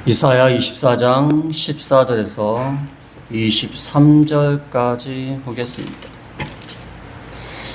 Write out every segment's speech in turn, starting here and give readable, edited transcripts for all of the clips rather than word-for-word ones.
이사야 24장 14절에서 23절까지 보겠습니다.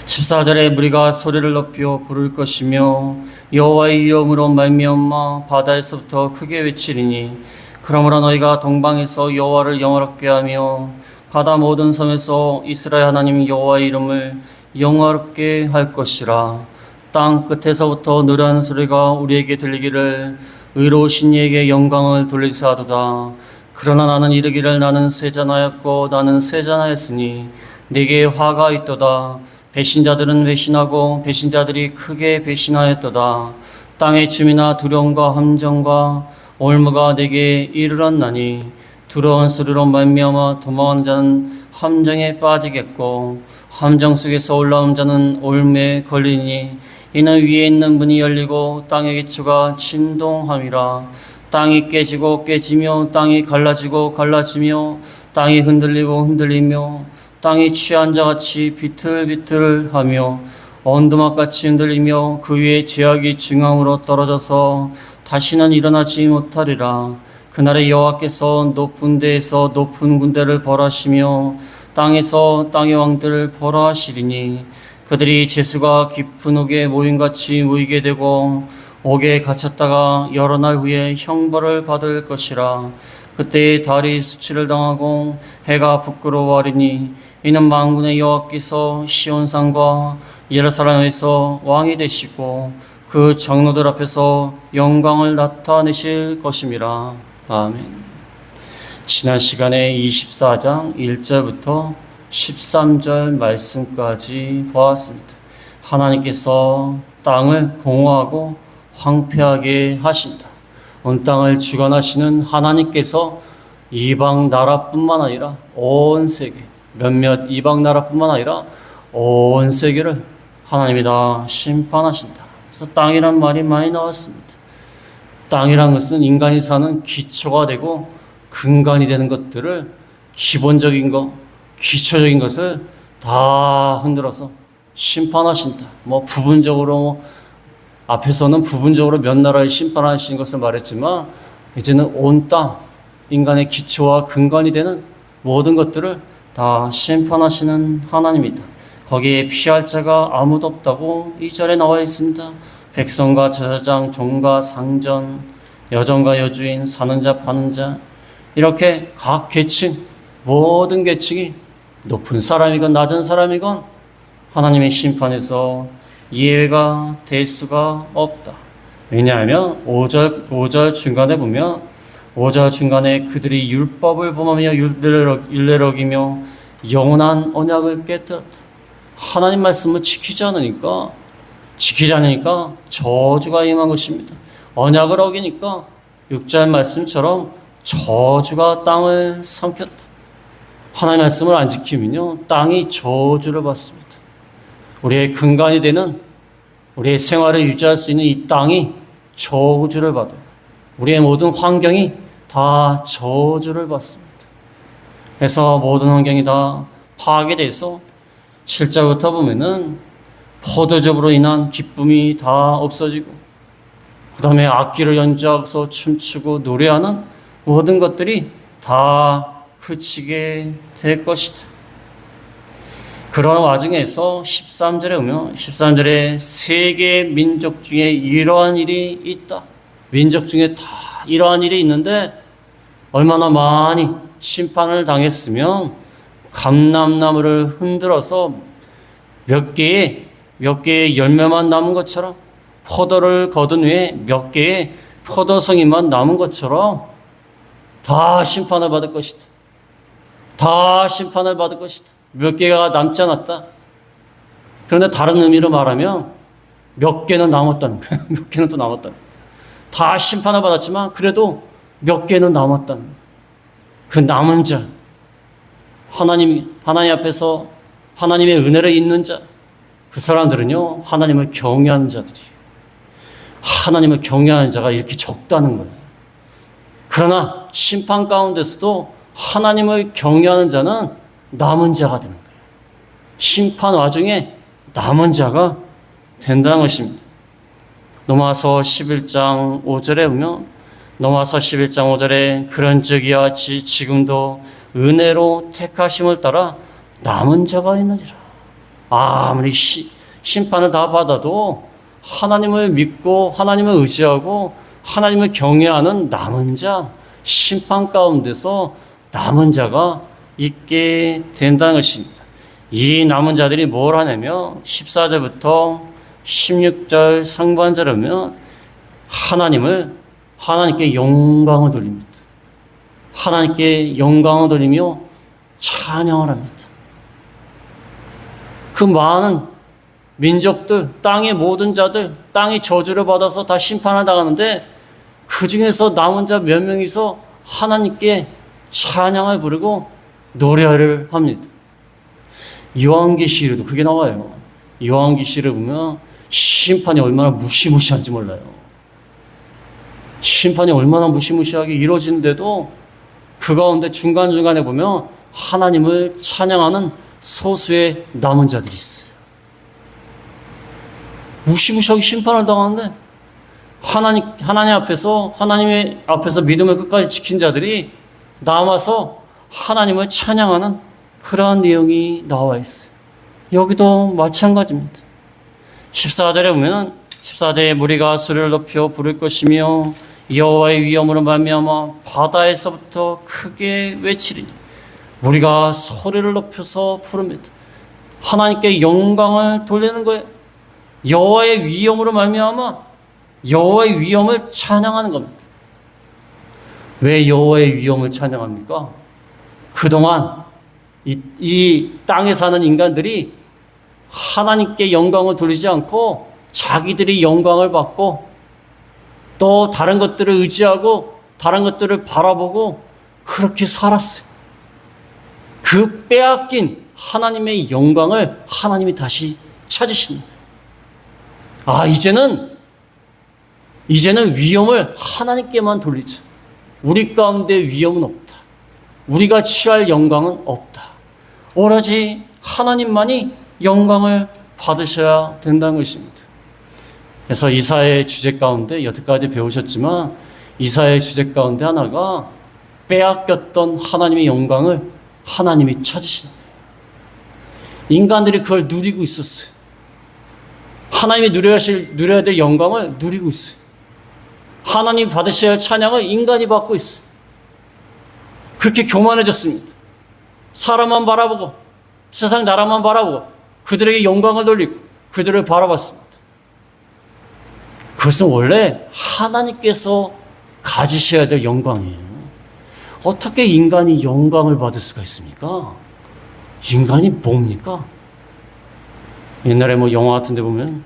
14절에 무리가 소리를 높여 부를 것이며 여호와의 이름으로 말미암아 바다에서부터 크게 외치리니 그러므로 너희가 동방에서 여호와를 영화롭게 하며 바다 모든 섬에서 이스라엘 하나님 여호와의 이름을 영화롭게 할 것이라. 땅 끝에서부터 노래하는 소리가 우리에게 들리기를 의로우신 이에게 영광을 돌리사도다. 그러나 나는 이르기를 나는 세잔하였고 나는 세잔하였으니 내게 화가 있도다. 배신자들은 배신하고 배신자들이 크게 배신하였도다. 땅의 춤이나 두려움과 함정과 올무가 내게 이르렀나니 두려운 소리로 말미암아 도망하는 자는 함정에 빠지겠고 함정 속에서 올라온 자는 올무에 걸리니 이는 위에 있는 문이 열리고 땅의 기초가 진동함이라. 땅이 깨지고 깨지며 땅이 갈라지고 갈라지며 땅이 흔들리고 흔들리며 땅이 취한 자같이 비틀비틀하며 언두막같이 흔들리며 그 위에 제약이 중앙으로 떨어져서 다시는 일어나지 못하리라. 그날에 여호와께서 높은 데에서 높은 군대를 벌하시며 땅에서 땅의 왕들을 벌하시리니 그들이 재수가 깊은 옥에 모임같이 모이게 되고 옥에 갇혔다가 여러 날 후에 형벌을 받을 것이라. 그때 달이 수치를 당하고 해가 부끄러워하리니 이는 만군의 여호와께서 시온산과 예루살렘에서 왕이 되시고 그 장로들 앞에서 영광을 나타내실 것임이라. 아멘. 지난 시간에 24장 1절부터 13절 말씀까지 보았습니다. 하나님께서 땅을 공허하고 황폐하게 하신다. 온 땅을 주관하시는 하나님께서 이방 나라뿐만 아니라 온 세계, 몇몇 이방 나라뿐만 아니라 온 세계를 하나님이 다 심판하신다. 그래서 땅이란 말이 많이 나왔습니다. 땅이란 것은 인간이 사는 기초가 되고 근간이 되는 것들을 기본적인 것, 기초적인 것을 다 흔들어서 심판하신다. 부분적으로 앞에서는 부분적으로 몇 나라에 심판하신 것을 말했지만 이제는 온 땅, 인간의 기초와 근간이 되는 모든 것들을 다 심판하시는 하나님이다. 거기에 피할 자가 아무도 없다고 2절에 나와 있습니다. 백성과 제사장, 종과 상전, 여종과 여주인, 사는 자, 파는 자, 이렇게 각 계층, 모든 계층이 높은 사람이건 낮은 사람이건 하나님의 심판에서 예외가 될 수가 없다. 왜냐하면 5절 중간에 보면 5절 중간에 그들이 율법을 범하며 율례를 어기며 영원한 언약을 깨뜨렸다. 하나님 말씀을 지키지 않으니까 저주가 임한 것입니다. 언약을 어기니까 6절 말씀처럼 저주가 땅을 삼켰다. 하나님 말씀을 안 지키면요, 땅이 저주를 받습니다. 우리의 근간이 되는 우리의 생활을 유지할 수 있는 이 땅이 저주를 받아요. 우리의 모든 환경이 다 저주를 받습니다. 그래서 모든 환경이 다 파괴돼서 7절부터 보면은 포도즙으로 인한 기쁨이 다 없어지고 그 다음에 악기를 연주하고서 춤추고 노래하는 모든 것들이 다 그치게 될 것이다. 그런 와중에서 13절에 오면 13절에 세계 민족 중에 이러한 일이 있다. 민족 중에 다 이러한 일이 있는데 얼마나 많이 심판을 당했으면 감람나무를 흔들어서 몇 개의 열매만 남은 것처럼 포도를 거둔 후에 몇 개의 포도송이만 남은 것처럼 다 심판을 받을 것이다. 다 심판을 받을 것이다. 몇 개가 남지 않았다. 그런데 다른 의미로 말하면 몇 개는 남았다는 거야. 몇 개는 또 남았다는 거야. 다 심판을 받았지만 그래도 몇 개는 남았다는 거야. 그 남은 자, 하나님 앞에서 하나님의 은혜를 잊는 자, 그 사람들은요, 하나님을 경외하는 자들이에요. 하나님을 경외하는 자가 이렇게 적다는 거예요. 그러나 심판 가운데서도 하나님을 경외하는 자는 남은 자가 되는 거예요. 심판 와중에 남은 자가 된다는 것입니다. 로마서 11장 5절에 보면 로마서 11장 5절에 그런즉 이와 같이 지금도 은혜로 택하심을 따라 남은 자가 있느니라. 아무리 심판을 다 받아도 하나님을 믿고 하나님을 의지하고 하나님을 경외하는 남은 자, 심판 가운데서 남은 자가 있게 된다는 것입니다. 이 남은 자들이 뭘 하냐면 14절부터 16절 상반절이면 하나님께 영광을 돌립니다. 하나님께 영광을 돌리며 찬양을 합니다. 그 많은 민족들, 땅의 모든 자들, 땅이 저주를 받아서 다 심판을 당하는데 그 중에서 남은 자 몇 명이서 하나님께 찬양을 부르고 노래를 합니다. 요한계시록도 그게 나와요. 요한계시를 보면 심판이 얼마나 무시무시한지 몰라요. 심판이 얼마나 무시무시하게 이루어지는데도 그 가운데 중간중간에 보면 하나님을 찬양하는 소수의 남은 자들이 있어요. 무시무시하게 심판을 당하는데 하나님의 앞에서 믿음을 끝까지 지킨 자들이 남아서 하나님을 찬양하는 그러한 내용이 나와 있어요. 여기도 마찬가지입니다. 14절에 보면 14절에 무리가 소리를 높여 부를 것이며 여호와의 위엄으로 말미암아 바다에서부터 크게 외치리니 무리가 소리를 높여서 부릅니다. 하나님께 영광을 돌리는 거예요. 여호와의 위엄으로 말미암아 여호와의 위엄을 찬양하는 겁니다. 왜 여호와의 위엄을 찬양합니까? 그동안 이 땅에 사는 인간들이 하나님께 영광을 돌리지 않고 자기들이 영광을 받고 또 다른 것들을 의지하고 다른 것들을 바라보고 그렇게 살았어요. 그 빼앗긴 하나님의 영광을 하나님이 다시 찾으십니다. 이제는 위엄을 하나님께만 돌리자. 우리 가운데 위엄은 없다. 우리가 취할 영광은 없다. 오로지 하나님만이 영광을 받으셔야 된다는 것입니다. 그래서 이사야의 주제 가운데 여태까지 배우셨지만 이사야의 주제 가운데 하나가 빼앗겼던 하나님의 영광을 하나님이 찾으시는 거예요. 인간들이 그걸 누리고 있었어요. 하나님이 누려야 될 영광을 누리고 있어요. 하나님이 받으셔야 할 찬양을 인간이 받고 있어요. 그렇게 교만해졌습니다. 사람만 바라보고 세상 나라만 바라보고 그들에게 영광을 돌리고 그들을 바라봤습니다. 그것은 원래 하나님께서 가지셔야 될 영광이에요. 어떻게 인간이 영광을 받을 수가 있습니까? 인간이 뭡니까? 옛날에 영화 같은 데 보면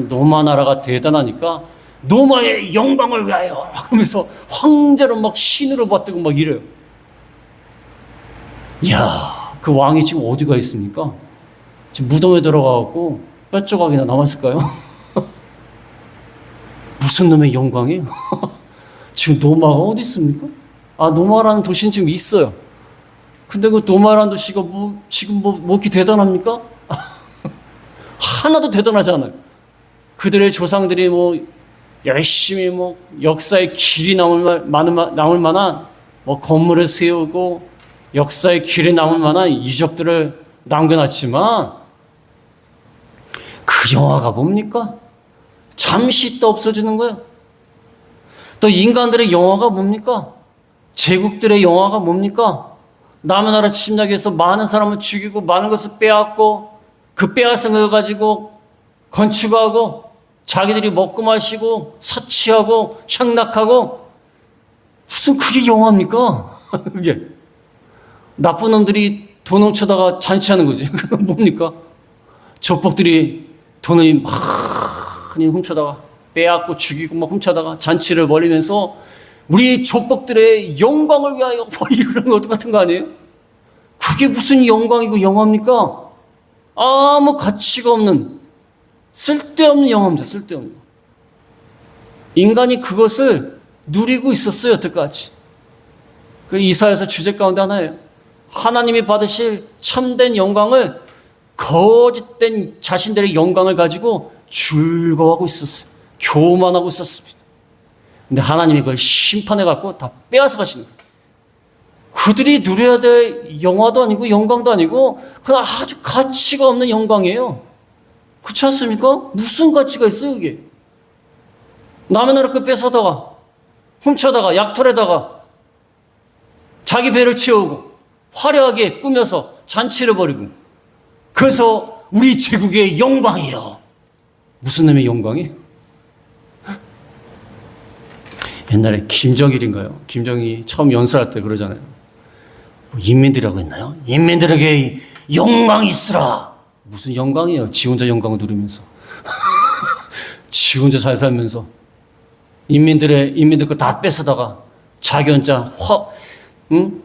노마 나라가 대단하니까 노마의 영광을 위하여 하면서 황제로 막 신으로 받들고 막 이래요. 이야, 그 왕이 지금 어디가 있습니까? 지금 무덤에 들어가갖고 뼈조각이나 남았을까요? 무슨 놈의 영광이에요? 지금 노마가 어디 있습니까? 노마라는 도시는 지금 있어요. 근데 그 노마라는 도시가 지금 이렇게 대단합니까? 하나도 대단하지 않아요. 그들의 조상들이 열심히 역사의 길이 남을 만한 건물을 세우고 역사의 길이 남을 만한 이적들을 남겨놨지만 그 영화가 뭡니까? 잠시 또 없어지는 거예요. 또 인간들의 영화가 뭡니까? 제국들의 영화가 뭡니까? 남의 나라 침략해서 많은 사람을 죽이고 많은 것을 빼앗고 그 빼앗은 걸 가지고 건축하고 자기들이 먹고 마시고 사치하고 향락하고 무슨 그게 영화입니까? 그게 나쁜 놈들이 돈 훔쳐다가 잔치하는 거지. 그건 뭡니까? 조폭들이 돈을 많이 훔쳐다가 빼앗고 죽이고 막 훔쳐다가 잔치를 벌이면서 우리 조폭들의 영광을 위하여 이런 것 같은 거 아니에요? 그게 무슨 영광이고 영화입니까? 아무 가치가 없는 쓸데없는 영화입니다. 쓸데없는. 인간이 그것을 누리고 있었어요. 여태까지. 그 이사야서 주제 가운데 하나예요. 하나님이 받으실 참된 영광을 거짓된 자신들의 영광을 가지고 즐거워하고 있었어요. 교만하고 있었습니다. 근데 하나님이 그걸 심판해갖고 다 빼앗아 가시는 거예요. 그들이 누려야 될 영화도 아니고 영광도 아니고 그냥 아주 가치가 없는 영광이에요. 그렇지 않습니까? 무슨 가치가 있어요, 그게? 남의 나라 거 뺏어다가 훔쳐다가 약탈에다가 자기 배를 채우고 화려하게 꾸며서 잔치를 벌이고 그래서 우리 제국의 영광이에요. 무슨 놈의 영광이? 옛날에 김정일인가요? 김정일이 처음 연설할 때 그러잖아요. 뭐 인민들이라고 했나요? 인민들에게 영광이 있으라. 무슨 영광이에요? 지 혼자 영광을 누리면서. 지 혼자 잘 살면서. 인민들 거 다 뺏어다가 자기 혼자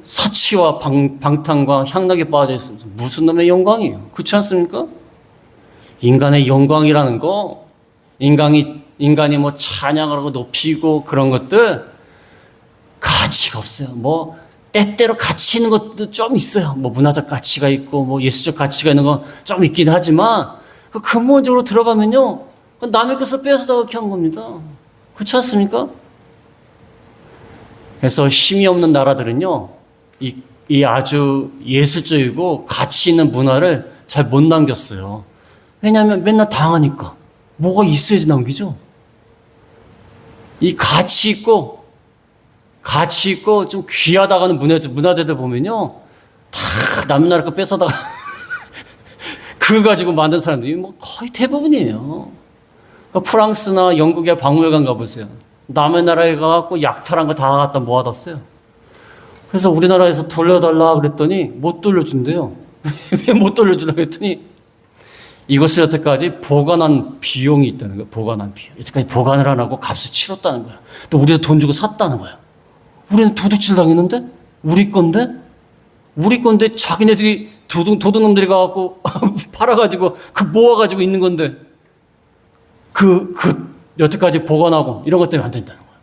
사치와 방탕과 향락에 빠져 있으면서 무슨 놈의 영광이에요? 그렇지 않습니까? 인간의 영광이라는 거, 인간이 뭐 찬양을 하고 높이고 그런 것들 가치가 없어요. 뭐 때때로 가치 있는 것도 좀 있어요. 뭐 문화적 가치가 있고 뭐 예술적 가치가 있는 거 좀 있긴 하지만 그 근본적으로 들어가면요, 남의 것을 빼앗아다 그렇게 한 겁니다. 그렇지 않습니까? 그래서 힘이 없는 나라들은요, 이 아주 예술적이고 가치 있는 문화를 잘 못 남겼어요. 왜냐하면 맨날 당하니까. 뭐가 있어야지 남기죠. 이 가치 있고 좀 귀하다고 하는 문화재들 보면요, 다 남의 나라 거 뺏어다가 그거 가지고 만든 사람들이 뭐 거의 대부분이에요. 그러니까 프랑스나 영국의 박물관 가보세요. 남의 나라에 가갖고 약탈한 거 다 갖다 모아뒀어요. 그래서 우리나라에서 돌려달라 그랬더니 못 돌려준대요. 왜 못 돌려주려고 했더니 이것을 여태까지 보관한 비용이 있다는 거예요. 보관한 비용. 여태까지 보관을 안 하고 값을 치렀다는 거예요. 또 우리도 돈 주고 샀다는 거예요. 우리는 도둑질 당했는데? 우리 건데 자기네들이 도둑놈들이 가갖고 팔아가지고 모아가지고 있는 건데 여태까지 보관하고 이런 것 때문에 안 된다는 거예요.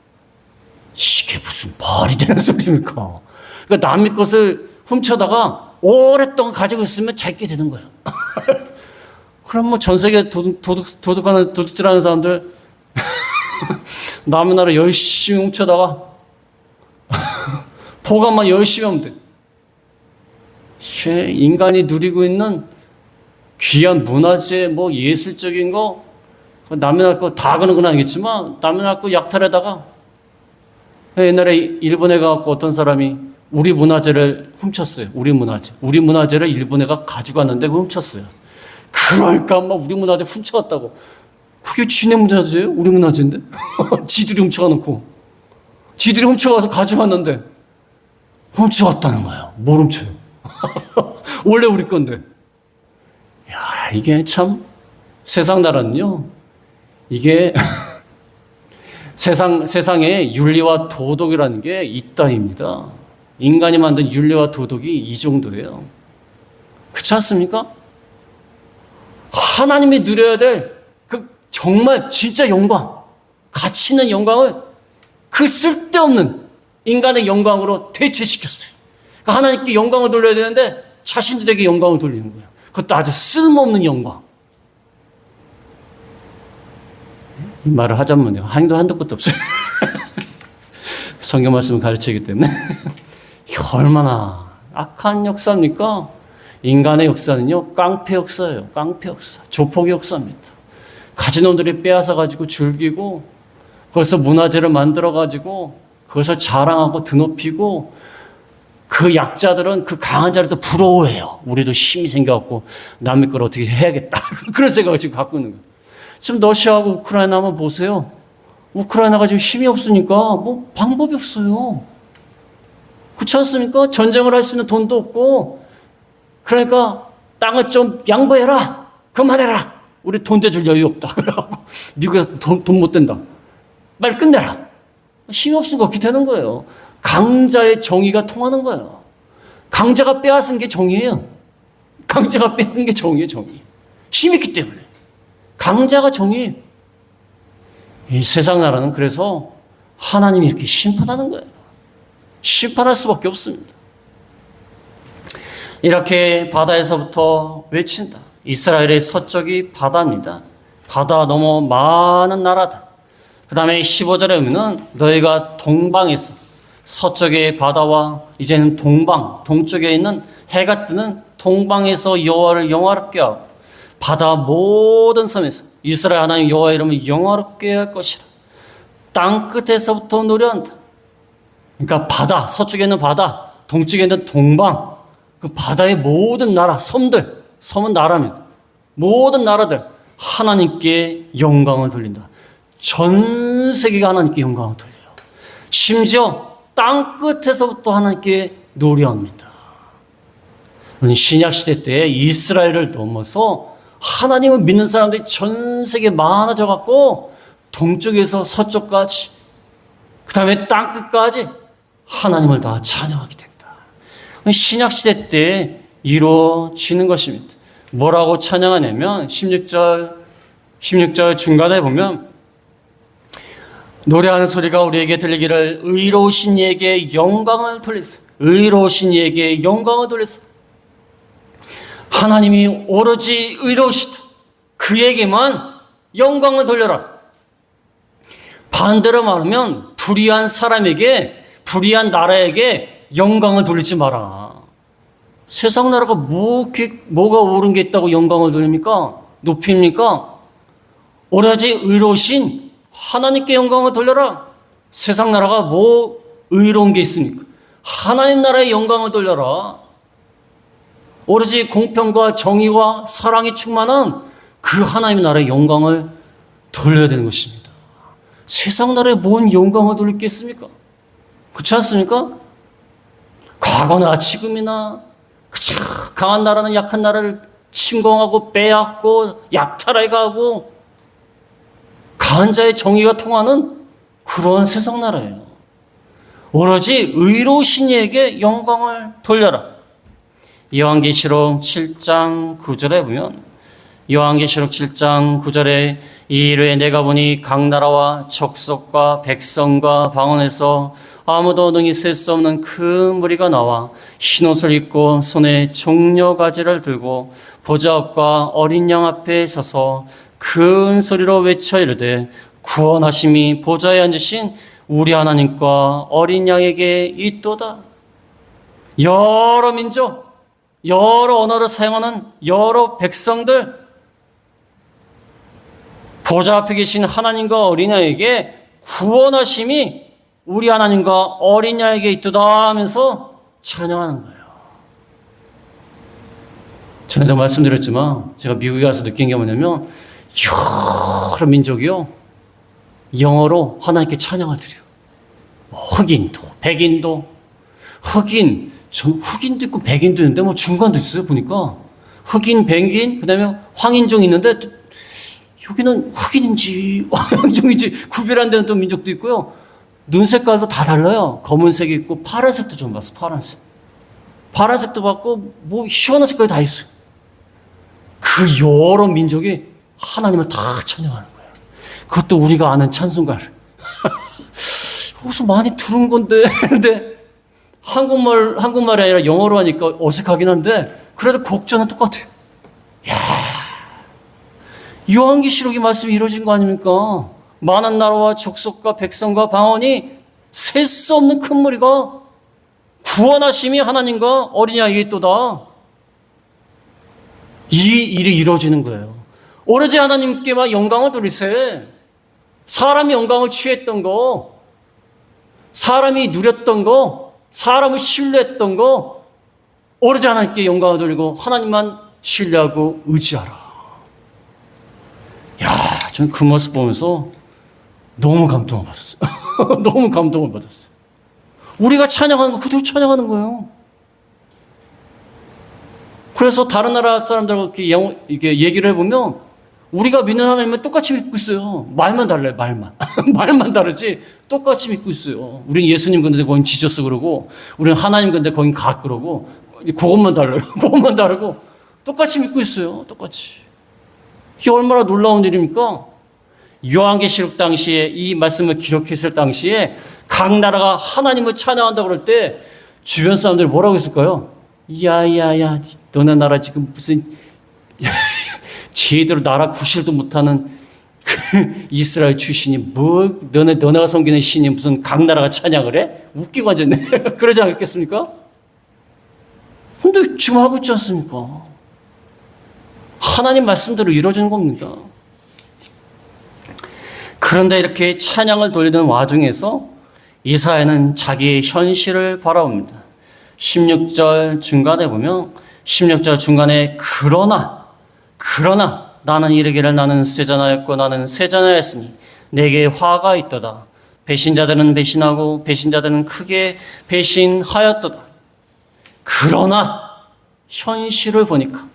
이게 무슨 말이 되는 소리입니까? 그러니까 남의 것을 훔쳐다가 오랫동안 가지고 있으면 자기 되는 거예요. 그럼 뭐 전 세계 도둑질하는 사람들 남의 나라 열심히 훔쳐다가 보관만 열심히 하면 돼. 인간이 누리고 있는 귀한 문화재, 뭐 예술적인 거, 남의 나라 거 다 그런 건 아니겠지만 남의 나라 거 약탈에다가 옛날에 일본에 가서 어떤 사람이 우리 문화재를 훔쳤어요. 우리 문화재를 일본에 가지고 왔는데 훔쳤어요. 그러니까 막 우리 문화재 훔쳐갔다고. 그게 지네 문화재예요? 우리 문화재인데? 지들이 훔쳐가놓고. 지들이 훔쳐가서 가져왔는데 훔쳐갔다는 거예요. 뭘 훔쳐요? 원래 우리 건데. 야, 이게 참 세상 나라는요, 이게 세상에 윤리와 도덕이라는 게 있다입니다. 인간이 만든 윤리와 도덕이 이 정도예요. 그렇지 않습니까? 하나님이 누려야 될 그 정말 진짜 영광, 가치 있는 영광을 그 쓸데없는 인간의 영광으로 대체시켰어요. 그러니까 하나님께 영광을 돌려야 되는데 자신들에게 영광을 돌리는 거예요. 그것도 아주 쓸모없는 영광. 이 말을 하자면요, 한도 끝도 없어요. 성경 말씀을 가르치기 때문에. 얼마나 악한 역사입니까? 인간의 역사는요, 깡패 역사예요. 깡패 역사. 조폭의 역사입니다. 가진 놈들이 빼앗아가지고 즐기고, 거기서 문화재를 만들어가지고, 그것을 자랑하고 드높이고, 그 약자들은 그 강한 자를 또 부러워해요. 우리도 힘이 생겨갖고, 남의 걸 어떻게 해야겠다. 그런 생각을 지금 갖고 있는 거예요. 지금 러시아하고 우크라이나 한번 보세요. 우크라이나가 지금 힘이 없으니까 뭐 방법이 없어요. 그렇지 않습니까? 전쟁을 할 수 있는 돈도 없고, 그러니까 땅을 좀 양보해라. 그만해라. 우리 돈 대줄 여유 없다. 그래갖고 미국에서 돈 못 된다. 빨리 끝내라. 힘이 없으니까 그렇게 되는 거예요. 강자의 정의가 통하는 거예요. 강자가 빼앗은 게 정의예요. 강자가 빼앗은 게 정의예요, 정의. 힘이 있기 때문에. 강자가 정의예요. 이 세상 나라는 그래서 하나님이 이렇게 심판하는 거예요. 심판할 수밖에 없습니다. 이렇게 바다에서부터 외친다. 이스라엘의 서쪽이 바다입니다. 바다 너머 많은 나라다. 그 다음에 15절에 보면은 너희가 동방에서 서쪽의 바다와 이제는 동쪽에 있는 해가 뜨는 동방에서 여호와를 영화롭게 하고 바다 모든 섬에서 이스라엘 하나님 여호와 이름을 영화롭게 할 것이라. 땅 끝에서부터 노래한다. 그러니까 바다, 서쪽에 있는 바다, 동쪽에 있는 동방, 그 바다의 모든 나라, 섬은 나라입니다. 모든 나라들 하나님께 영광을 돌린다. 전 세계가 하나님께 영광을 돌려요. 심지어 땅 끝에서부터 하나님께 노래합니다. 신약시대 때 이스라엘을 넘어서 하나님을 믿는 사람들이 전 세계에 많아져 갖고 동쪽에서 서쪽까지 그 다음에 땅 끝까지 하나님을 다 찬양하게 된다. 신약시대 때 이루어지는 것입니다. 뭐라고 찬양하냐면 16절 중간에 보면 노래하는 소리가 우리에게 들리기를 의로우신 이에게 영광을 돌리소. 의로우신 이에게 영광을 돌리소. 하나님이 오로지 의로우시다. 그에게만 영광을 돌려라. 반대로 말하면 불의한 사람에게, 불의한 나라에게 영광을 돌리지 마라. 세상 나라가 뭐가 옳은 게 있다고 영광을 돌립니까? 높입니까? 오로지 의로우신 하나님께 영광을 돌려라. 세상 나라가 뭐 의로운 게 있습니까? 하나님 나라에 영광을 돌려라. 오로지 공평과 정의와 사랑이 충만한 그 하나님 나라의 영광을 돌려야 되는 것입니다. 세상 나라에 뭔 영광을 돌릴 게 있습니까? 그렇지 않습니까? 과거나 지금이나 강한 나라는 약한 나라를 침공하고 빼앗고 약탈해 가고 강한 자의 정의가 통하는 그러한 세상 나라예요. 오로지 의로우신 이에게 영광을 돌려라. 요한계시록 7장 9절에 보면 요한계시록 7장 9절에 이르에 내가 보니 각 나라와 족속과 백성과 방언에서 아무도 능히 셀 수 없는 큰 무리가 나와 흰 옷을 입고 손에 종려가지를 들고 보좌 앞과 어린 양 앞에 서서 큰 소리로 외쳐 이르되 구원하심이 보좌에 앉으신 우리 하나님과 어린 양에게 있도다. 여러 민족, 여러 언어를 사용하는 여러 백성들, 보좌 앞에 계신 하나님과 어린 양에게 구원하심이 우리 하나님과 어린 양에게 있도다 하면서 찬양하는 거예요. 전에도 말씀드렸지만 제가 미국에 가서 느낀 게 뭐냐면 여러 민족이요 영어로 하나님께 찬양을 드려요. 흑인도, 백인도, 흑인도 있고 백인도 있는데 뭐 중간도 있어요. 보니까 흑인, 백인, 그다음에 황인종이 있는데 여기는 흑인인지 황인종인지 구별 안 되는 또 민족도 있고요. 눈 색깔도 다 달라요. 검은색이 있고 파란색도 좀 봤어. 파란색도 봤고 뭐 시원한 색깔이 다 있어요. 그 여러 민족이 하나님을 다 찬양하는 거예요. 그것도 우리가 아는 찬송가를. 여기서 많이 들은 건데 근데 한국말이 아니라 영어로 하니까 어색하긴 한데 그래도 곡조는 똑같아요. 야, 요한계시록의 말씀이 이루어진 거 아닙니까? 많은 나라와 족속과 백성과 방언이 셀 수 없는 큰 무리가 구원하심이 하나님과 어린 양에게 있도다. 이 일이 이루어지는 거예요. 오로지 하나님께만 영광을 돌리세. 사람이 영광을 취했던 거, 사람이 누렸던 거, 사람을 신뢰했던 거, 오로지 하나님께 영광을 돌리고 하나님만 신뢰하고 의지하라. 야, 전 그 모습 보면서 너무 감동을 받았어요. 너무 감동을 받았어요. 우리가 찬양하는 거 그대로 찬양하는 거예요. 그래서 다른 나라 사람들하고 이렇게 얘기를 해보면 우리가 믿는 하나님은 똑같이 믿고 있어요. 말만 달라요, 말만. 말만 다르지 똑같이 믿고 있어요. 우리는 예수님 근데 거긴 지저스 그러고 우리는 하나님 근데 거긴 각 그러고 그것만 달라요. 그것만 다르고 똑같이 믿고 있어요. 똑같이. 이게 얼마나 놀라운 일입니까? 요한계시록 당시에 이 말씀을 기록했을 당시에 각 나라가 하나님을 찬양한다고 그럴 때 주변 사람들이 뭐라고 했을까요? 야야야 너네 나라 지금 무슨 제대로 나라 구실도 못하는 이스라엘 출신이 뭐 너네가 섬기는 신이 무슨 각 나라가 찬양을 해? 웃기고 앉았네. 그러지 않겠습니까? 근데 지금 하고 있지 않습니까? 하나님 말씀대로 이루어지는 겁니다. 그런데 이렇게 찬양을 돌리는 와중에서 이사야는 자기의 현실을 바라봅니다. 16절 중간에 보면 16절 중간에 그러나 나는 이르기를 나는 쇠잔하였고 나는 쇠잔하였으니 내게 화가 있도다. 배신자들은 배신하고 배신자들은 크게 배신하였도다. 그러나 현실을 보니까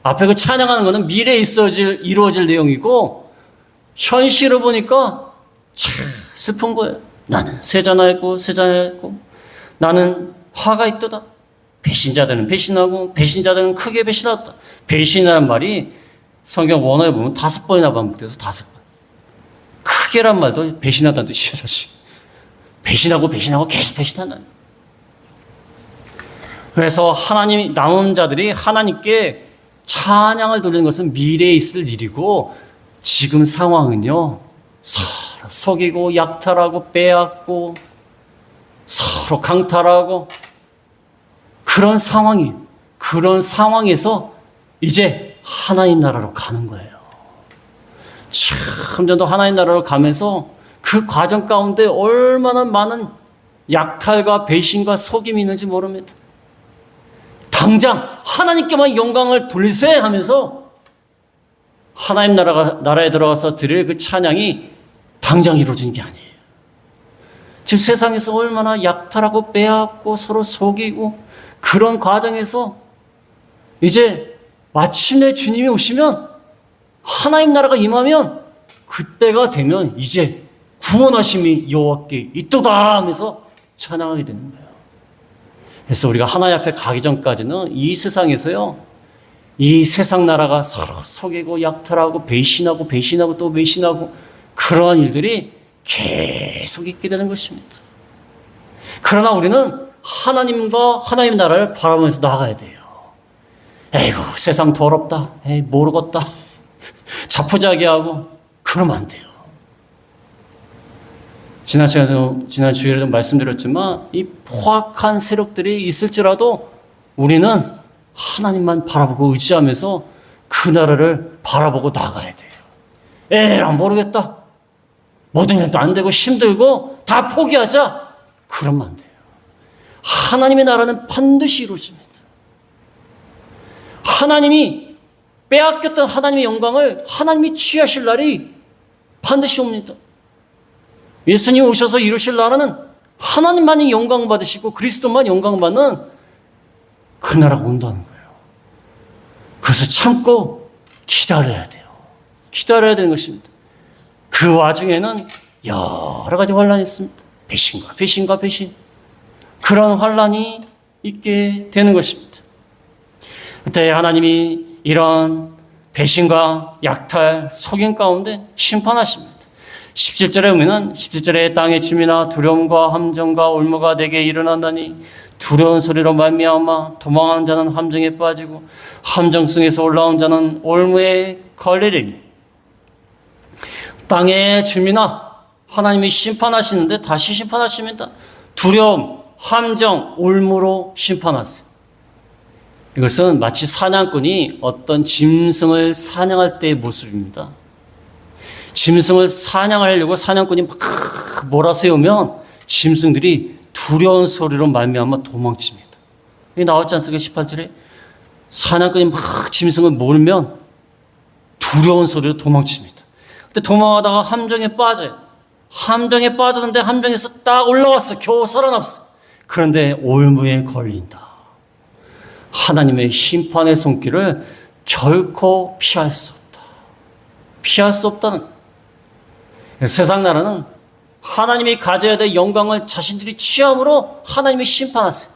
앞에 그 찬양하는 것은 미래에 이루어질 내용이고 현실을 보니까 참 슬픈 거예요. 나는 쇠잔하였고 나는 화가 있도다. 배신자들은 배신하고 배신자들은 크게 배신하였다. 배신이라는 말이 성경 원어에 보면 5번이나 반복돼서 5번. 크게란 말도 배신하다는 뜻이에요, 사실. 배신하고 계속 배신한다는. 그래서 하나님, 남은 자들이 하나님께 찬양을 돌리는 것은 미래에 있을 일이고 지금 상황은요, 서로 속이고 약탈하고 빼앗고 서로 강탈하고 그런 상황에서 이제 하나님 나라로 가는 거예요. 점점 하나님 나라로 가면서 그 과정 가운데 얼마나 많은 약탈과 배신과 속임이 있는지 모릅니다. 당장 하나님께만 영광을 돌리세 하면서 하나님 나라에 들어가서 드릴 그 찬양이 당장 이루어지는 게 아니에요. 지금 세상에서 얼마나 약탈하고 빼앗고 서로 속이고 그런 과정에서 이제 마침내 주님이 오시면 하나님 나라가 임하면 그때가 되면 이제 구원하심이 여호와께 있도다 하면서 찬양하게 되는 거예요. 그래서 우리가 하나님 앞에 가기 전까지는 이 세상에서요, 이 세상 나라가 서로 속이고 약탈하고 배신하고 또 배신하고 그러한 일들이 계속 있게 되는 것입니다. 그러나 우리는 하나님과 하나님 나라를 바라보면서 나아가야 돼요. 에이구 세상 더럽다. 에이 모르겠다. 자포자기하고 그러면 안 돼요. 지난 주일에도 말씀드렸지만 이 포악한 세력들이 있을지라도 우리는 하나님만 바라보고 의지하면서 그 나라를 바라보고 나가야 돼요. 에라 모르겠다. 모든 일도 안 되고 힘들고 다 포기하자. 그러면 안 돼요. 하나님의 나라는 반드시 이루어집니다. 하나님이 빼앗겼던 하나님의 영광을 하나님이 취하실 날이 반드시 옵니다. 예수님 오셔서 이루실 나라는 하나님만이 영광 받으시고 그리스도만 영광 받는 그 나라가 온다는 거예요. 그래서 참고 기다려야 돼요. 기다려야 되는 것입니다. 그 와중에는 여러 가지 환란이 있습니다. 배신과 배신. 그런 환란이 있게 되는 것입니다. 그때 하나님이 이런 배신과 약탈, 속임 가운데 심판하십니다. 17절에 보면 17절에 땅의 주민아 두려움과 함정과 올무가 내게 일어난다니 두려운 소리로 말미암아 도망하는 자는 함정에 빠지고 함정 속에서 올라온 자는 올무에 걸리리니. 땅의 주민아, 하나님이 심판하시는데 다시 심판하십니다. 두려움, 함정, 올무로 심판하세요. 이것은 마치 사냥꾼이 어떤 짐승을 사냥할 때의 모습입니다. 짐승을 사냥하려고 사냥꾼이 막 몰아세우면 짐승들이 두려운 소리로 말미암아 도망칩니다. 여기 나왔지 않습니까? 18절에 사냥꾼이 막 짐승을 몰면 두려운 소리로 도망칩니다. 근데 도망하다가 함정에 빠져요. 함정에 빠졌는데 함정에서 딱 올라왔어. 겨우 살아남았어. 그런데 올무에 걸린다. 하나님의 심판의 손길을 결코 피할 수 없다. 피할 수 없다는. 세상 나라는 하나님이 가져야 될 영광을 자신들이 취함으로 하나님이 심판하세요.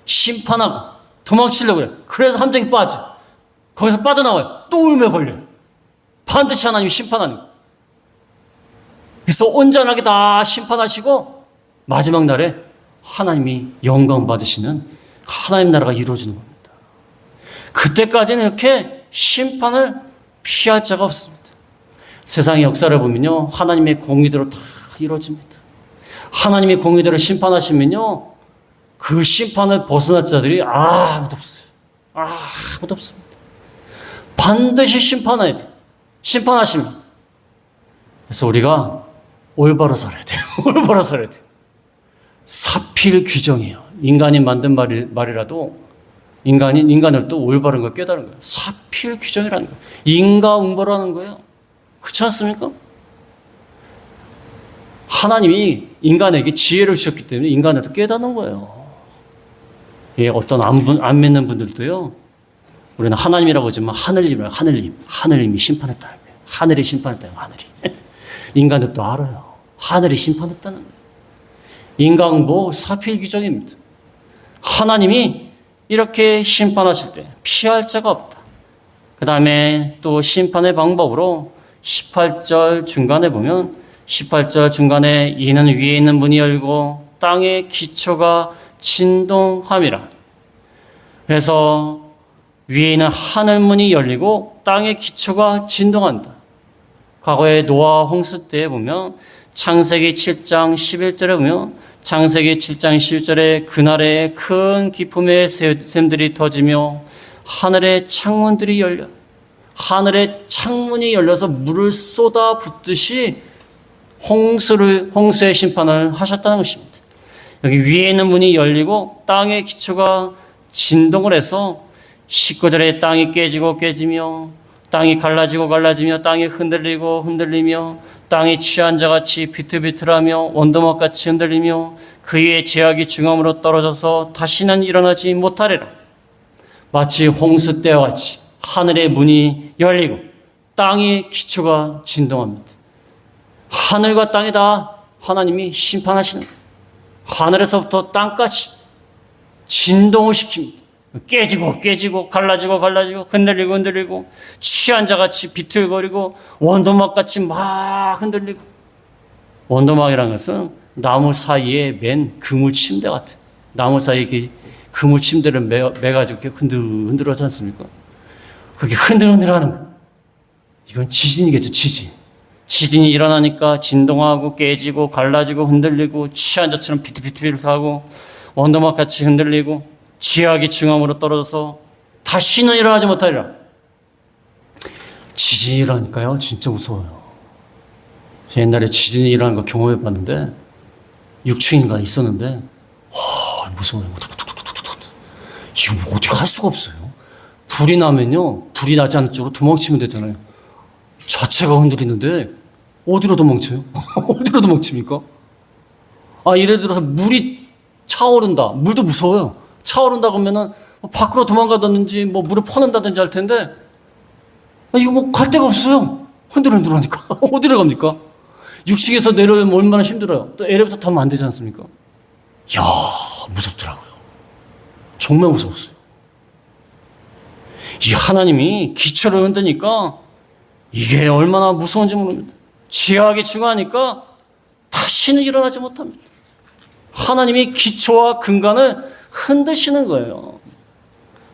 심판하고 도망치려고 그래요. 그래서 함정에 빠져. 거기서 빠져나와요. 또 울며 걸려요. 반드시 하나님이 심판하는 거예요. 그래서 온전하게 다 심판하시고 마지막 날에 하나님이 영광 받으시는 하나님 나라가 이루어지는 겁니다. 그때까지는 이렇게 심판을 피할 자가 없습니다. 세상의 역사를 보면요, 하나님의 공의대로 다 이루어집니다. 하나님의 공의대로 심판하시면요, 그 심판을 벗어날 자들이 아무도 없어요. 아무도 없습니다. 반드시 심판해야 돼요. 심판하십니다. 그래서 우리가 올바로 살아야 돼요. 올바로 살아야 돼요. 사필 규정이에요. 인간이 만든 말이라도 인간을 또 올바른 걸 깨달은 거예요. 사필 규정이라는 거예요. 인과응보라는 거예요. 그렇지 않습니까? 하나님이 인간에게 지혜를 주셨기 때문에 인간을 깨닫는 거예요. 예, 어떤 안 믿는 분들도요, 우리는 하나님이라고 하지만 하늘님이 심판했다는 거예요. 하늘이 심판했다는 거예요. 하늘이. 인간들도 알아요. 하늘이 심판했다는 거예요. 인과응보 사필 규정입니다. 하나님이 이렇게 심판하실 때 피할 자가 없다. 그 다음에 또 심판의 방법으로 18절 중간에 보면 18절 중간에 이는 위에 있는 문이 열고 땅의 기초가 진동함이라. 그래서 위에 있는 하늘문이 열리고 땅의 기초가 진동한다. 과거에 노아 홍수 때에 보면 창세기 7장 11절에 보면 창세기 7장 11절에 그날에 큰 기품의 샘들이 터지며 하늘의 창문들이 열려 하늘의 창문이 열려서 물을 쏟아 붓듯이 홍수의 심판을 하셨다는 것입니다. 여기 위에 있는 문이 열리고 땅의 기초가 진동을 해서 19절에 땅이 깨지며 땅이 갈라지며 땅이 흔들리며 땅이 취한 자같이 비틀비틀하며 원도막같이 흔들리며 그 위에 제약이 중앙으로 떨어져서 다시는 일어나지 못하리라. 마치 홍수 때와 같이 하늘의 문이 열리고 땅의 기초가 진동합니다. 하늘과 땅이 다 하나님이 심판하시는 거예요. 하늘에서부터 땅까지 진동을 시킵니다. 깨지고 갈라지고 흔들리고 취한 자같이 비틀거리고 원도막같이 막 흔들리고. 원도막이라는 것은 나무 사이에 맨 그물 침대 같아요. 나무 사이에 그물 침대를 매가지고 이렇게 흔들하지 않습니까? 그게 흔들흔들하는 거예요. 이건 지진이겠죠, 지진. 지진이 일어나니까 진동하고 깨지고 갈라지고 흔들리고 취한 자처럼 비틀비틀하고 원도막같이 흔들리고 지하기 중앙으로 떨어져서 다시는 일어나지 못하리라. 지진이 일어나니까요, 진짜 무서워요. 옛날에 지진이 일어나는 거 경험해 봤는데 6층인가 있었는데 무서워요. 이거 어떻게 할 수가 없어요. 불이 나면요, 불이 나지 않는 쪽으로 도망치면 되잖아요. 자체가 흔들리는데 어디로 도망쳐요? 어디로 도망칩니까? 예를 들어서 물이 차오른다. 물도 무서워요. 차오른다 그러면은 밖으로 도망가든지 물을 퍼낸다든지 할 텐데 이거 갈 데가 없어요. 흔들흔들하니까. 어디로 갑니까? 6층에서 내려오면 얼마나 힘들어요. 또 엘리베이터 타면 안 되지 않습니까? 이야, 무섭더라고요. 정말 무서웠어요. 이 하나님이 기초를 흔드니까 이게 얼마나 무서운지 모릅니다. 지하기 중하니까 다시는 일어나지 못합니다. 하나님이 기초와 근간을 흔드시는 거예요.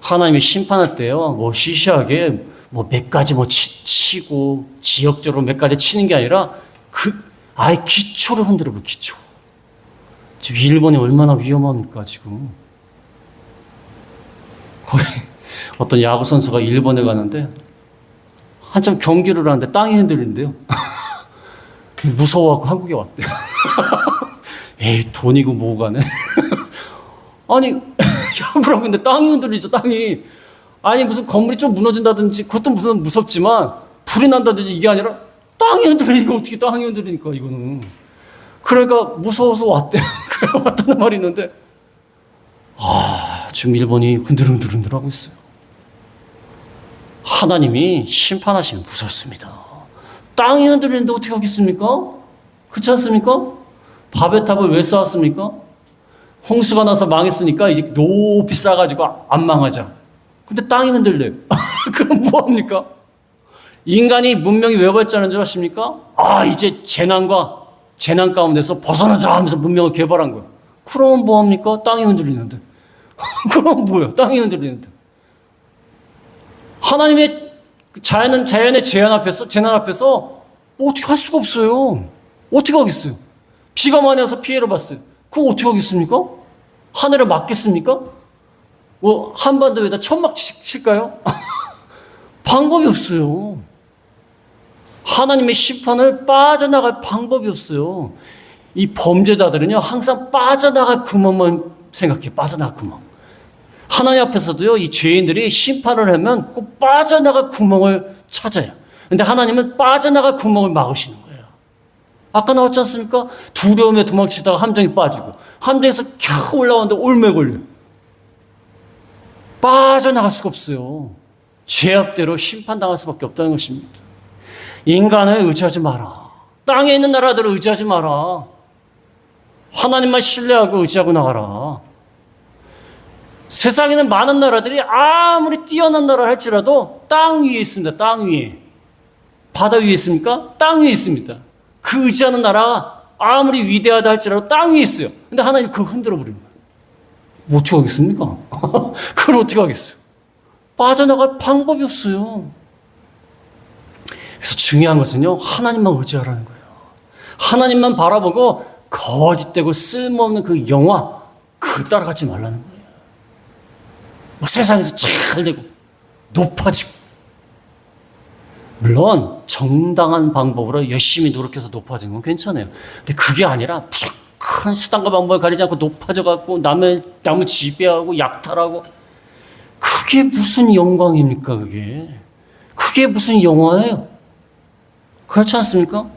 하나님이 심판할 때요, 시시하게 몇 가지 치고 지역적으로 몇 가지 치는 게 아니라 아예 기초를 흔들어버려. 기초. 지금 일본이 얼마나 위험합니까 지금. 거기 어떤 야구 선수가 일본에 가는데 한참 경기를 하는데 땅이 흔들린대요. 무서워하고 한국에 왔대요. 에이, 돈이고 뭐가네. 아니, 야구를 하고 있는데 땅이 흔들리죠, 땅이. 아니, 무슨 건물이 좀 무너진다든지, 그것도 무슨 무섭지만, 불이 난다든지 이게 아니라, 땅이 흔들리니까, 어떻게 땅이 흔들리니까, 이거는. 그러니까 무서워서 왔대. 그래, 왔다는 말이 있는데, 지금 일본이 흔들흔들흔들하고 있어요. 하나님이 심판하시면 무섭습니다. 땅이 흔들리는데 어떻게 하겠습니까? 그렇지 않습니까? 바벨탑을 왜 쌓았습니까? 홍수가 나서 망했으니까 이제 높이 쌓아가지고 안 망하자. 근데 땅이 흔들려요. 그럼 뭐합니까? 인간이 문명이 왜 발전한 줄 아십니까? 이제 재난 가운데서 벗어나자 하면서 문명을 개발한 거예요. 그럼 뭐합니까? 땅이 흔들리는데. 그럼 뭐예요? 땅이 흔들리는데. 하나님의 자연의 재난 앞에서 뭐 어떻게 할 수가 없어요. 어떻게 하겠어요? 비가 많이 와서 피해를 봤어요. 그거 어떻게 하겠습니까? 하늘을 막겠습니까? 뭐 한반도 위에다 천막 칠까요? 방법이 없어요. 하나님의 심판을 빠져나갈 방법이 없어요. 이 범죄자들은요, 항상 빠져나갈 구멍만 생각해. 빠져나갈 구멍. 하나님 앞에서도요, 이 죄인들이 심판을 하면 꼭 빠져나갈 구멍을 찾아요. 근데 하나님은 빠져나갈 구멍을 막으시는 거예요. 아까 나왔지 않습니까? 두려움에 도망치다가 함정에 빠지고, 함정에서 캬 올라오는데 올매 걸려요. 빠져나갈 수가 없어요. 죄악대로 심판당할 수밖에 없다는 것입니다. 인간을 의지하지 마라. 땅에 있는 나라들을 의지하지 마라. 하나님만 신뢰하고 의지하고 나가라. 세상에는 많은 나라들이 아무리 뛰어난 나라 할지라도 땅 위에 있습니다. 땅 위에. 바다 위에 있습니까? 땅 위에 있습니다. 그 의지하는 나라 아무리 위대하다 할지라도 땅 위에 있어요. 근데 하나님 그걸 흔들어 버립니다. 뭐 어떻게 하겠습니까? 그걸 어떻게 하겠어요? 빠져나갈 방법이 없어요. 그래서 중요한 것은요, 하나님만 의지하라는 거예요. 하나님만 바라보고 거짓되고 쓸모없는 그 영화, 그거 따라가지 말라는 거예요. 뭐 세상에서 잘 되고 높아지고, 물론 정당한 방법으로 열심히 노력해서 높아진 건 괜찮아요. 근데 그게 아니라 큰 수단과 방법을 가리지 않고 높아져갖고 남을 지배하고 약탈하고, 그게 무슨 영광입니까? 그게 무슨 영화예요? 그렇지 않습니까?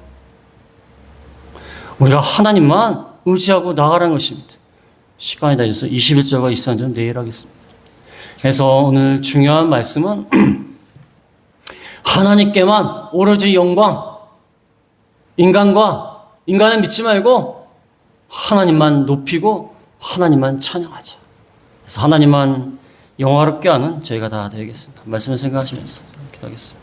우리가 하나님만 의지하고 나가라는 것입니다. 시간이 다 있어서 21절과 23절은 내일 하겠습니다. 그래서 오늘 중요한 말씀은 하나님께만 오로지 영광, 인간을 믿지 말고 하나님만 높이고 하나님만 찬양하자. 그래서 하나님만 영화롭게 하는 저희가 다 되겠습니다. 말씀을 생각하시면서 기도하겠습니다.